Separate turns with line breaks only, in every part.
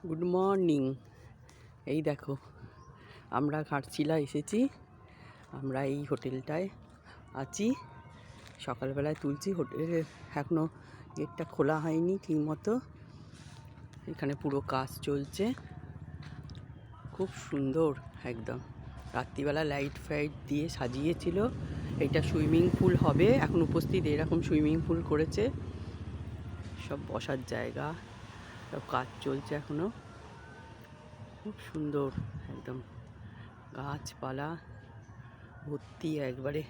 Good morning. এই দেখো, আমরা ঘাটশিলা এসেছি। আমরা এই হোটেলটায় আছি। সকালবেলায় তুলছি। হোটেলের এখনও গেটটা খোলা হয়নি ঠিক মতো। এখানে পুরো কাজ চলছে, খুব সুন্দর একদম। রাত্রিবেলা লাইট ফাইট দিয়ে সাজিয়েছিল। এটা সুইমিং পুল হবে, এখন উপস্থিত এরকম সুইমিং পুল করেছে। সব বসার জায়গা, সব কাজ চলছে এখনও। খুব সুন্দর একদম, গাছপালা ভর্তি একবারে,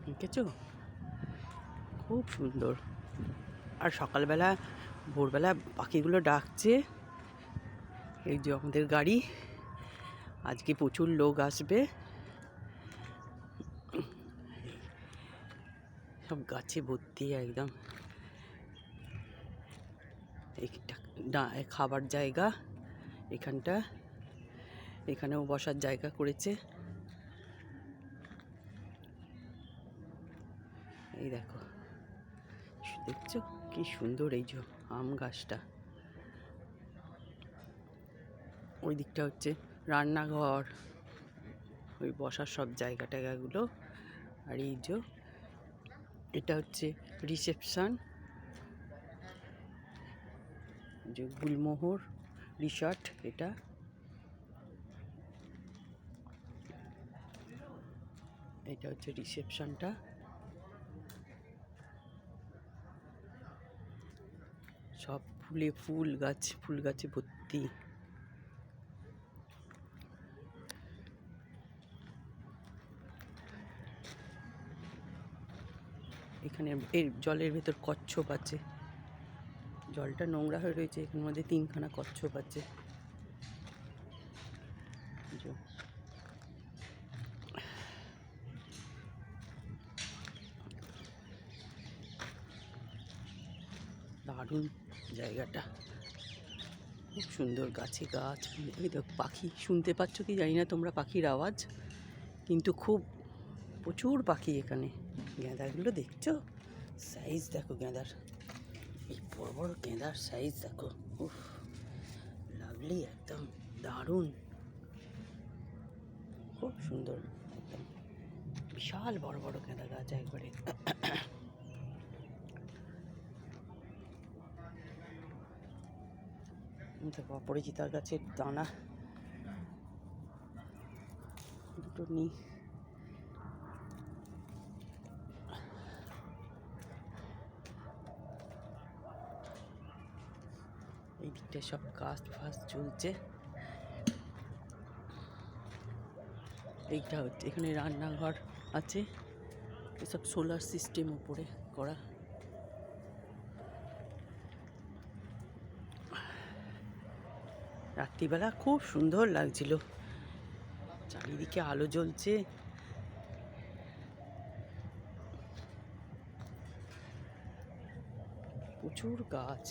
দেখেছো? খুব সুন্দর। আর সকালবেলা ভোরবেলা পাখিগুলো ডাকছে। এই যে আমাদের গাড়ি, আজকে প্রচুর লোক আসবে। সব গাছে ভর্তি একদম। এইটা খাবার জায়গা, এখানটা, এখানেও বসার জায়গা করেছে। এই দেখো, দেখছো কি সুন্দর এই যে আম গাছটা। ওই দিকটা হচ্ছে রান্নাঘর, ওই বসার সব জায়গা টায়গাগুলো। আর এই যে এটা হচ্ছে রিসেপশন, যে গুলমোহর রিসর্ট। এটা হচ্ছে রিসেপশনটা। সব ফুলে ফুল গাছে ভর্তি। এখানে এর জলের ভেতর কচ্ছপ আছে। জলটা নোংরা হয়ে রয়েছে, এখানের মধ্যে 3খানা কচ্ছপ আছে। দারুণ জায়গাটা, খুব সুন্দর। গাছে গাছ, এই দেখো পাখি, শুনতে পাচ্ছ কি জানি না তোমরা পাখির আওয়াজ, কিন্তু খুব প্রচুর পাখি এখানে। গেঁদাগুলো দেখছো, সাইজ দেখো গেঁদার, এই বড় বড় গেঁদার সাইজ দেখো। উফ, লাভলি একদম, দারুণ, খুব সুন্দর একদম। বিশাল বড় বড় গেঁদা গাছ একবারে। দেখো অপরাজিতার গাছের দানা দুটো নিই। এই দিকটায় সব কাজ ফাজ চলছে। এইটা হচ্ছে, এখানে রান্নাঘর আছে, এসব সোলার সিস্টেম উপরে করা। রাত্রিবেলা খুব সুন্দর লাগছিল, চারিদিকে আলো জ্বলছে। প্রচুর গাছ,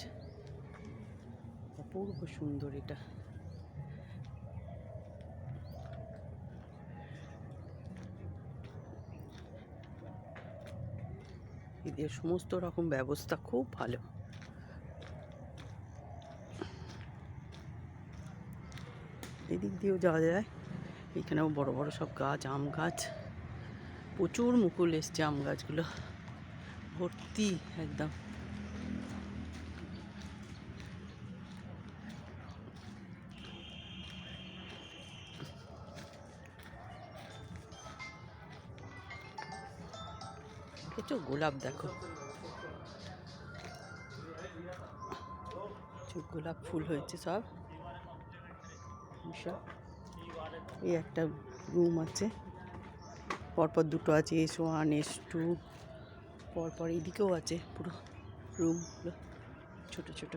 অপূর্ব সুন্দর এটা। এদের সমস্ত রকম ব্যবস্থা খুব ভালো। এদিক দিয়েও যাওয়া যায়। এখানেও বড় বড় সব গাছ, আম গাছ, প্রচুর মুকুল এসছে আম গাছগুলো, ভর্তি একদম। দেখেছো গোলাপ, দেখো গোলাপ ফুল হয়েছে সব। এই একটা রুম আছে, পরপর দুটো আছে, S1 S2, পরপর এইদিকেও আছে পুরো রুমগুলো ছোট ছোট।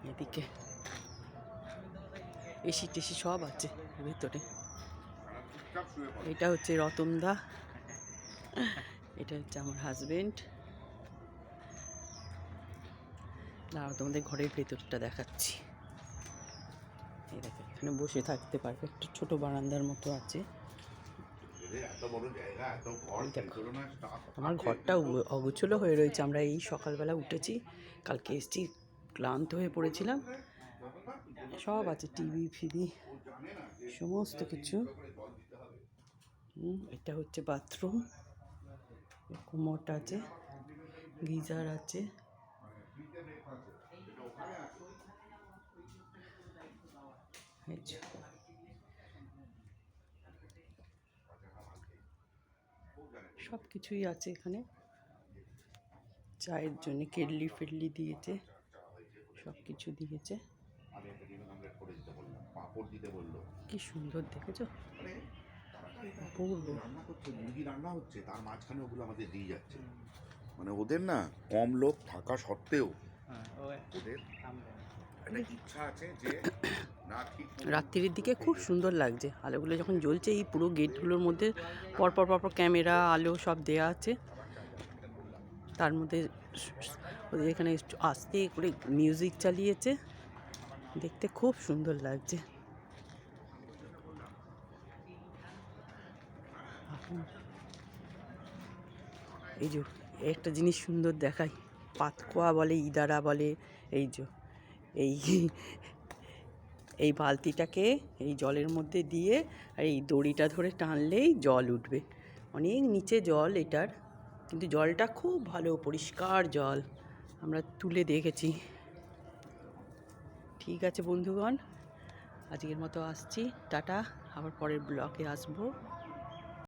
এদিকে এসি টেসি সব আছে ভেতরে। এটা হচ্ছে রতনদা, এটা হচ্ছে আমার হাজবেন্ড। দাঁড়াও তোমাদের ঘরের ভেতরটা দেখাচ্ছি। এই দেখো, এখানে বসে থাকতে পারবে, একটা ছোট বারান্দার মতো আছে।
ওদের এত বড় জায়গা, এত ঘর,
এই
সেই
দেখো
তুলনায় staff
আমার
আছে
ঘরটা
কিন্তু
অগোছলো হয়ে রয়েছে। আমরা এই সকালবেলা উঠেছি, কালকে এসেছি, ক্লান্ত হয়ে পড়েছিলাম।
যতটা বলে
সব আছে, টিভি ফিভি
ও জানে না যে
সমস্ত কিছু।
এই করে জল দিতে হবে।
এটা হচ্ছে বাথরুম, কোমোট আছে, গিজার আছে।
ফ্রিতে ব্রেকফাস্ট এটা ওখানে আছে।
এই যে, সব কিছুই আছে এখানে। চায়ের জন্য কেটলি ফেটলি দিয়েছে, সব কিছু দিয়েছে।
আমি একটা ডিম অমলেট করে দিতে বললাম, পাঁপড় দিতে বললো।
কি সুন্দর দেখেছো,
মানে তারা
অপূর্ব।
রান্না করছে, মুরগি রান্না হচ্ছে, তার মাঝখানে ওগুলো আমাদের দিয়ে যাচ্ছে। মানে ওদের না কম লোক থাকা সত্ত্বেও ওদের একটা ইচ্ছা আছে যে না ঠিক
রাত্রির দিকে খুব সুন্দর লাগছে, আলোগুলো যখন জ্বলছে এই পুরো গেটগুলোর মধ্যে পরপর পরপর ক্যামেরা আলো সব দেয়া আছে। তার মধ্যে ওদের এখানে আস্তে করে মিউজিক চালিয়েছে, দেখতে খুব সুন্দর লাগছে। এই যে একটা জিনিস সুন্দর দেখাই, পাতকোয়া বলে, ইদারা বলে। এই যে এই এই বালতিটাকে এই জলের মধ্যে দিয়ে আর এই দড়িটা ধরে টানলেই জল উঠবে। অনেক নিচে জল এটার, কিন্তু জলটা খুব ভালো পরিষ্কার জল, আমরা তুলে দেখেছি। ঠিক আছে বন্ধুগণ, আজকের মতো আসছি, টাটা, আবার পরের ব্লগে আসবো।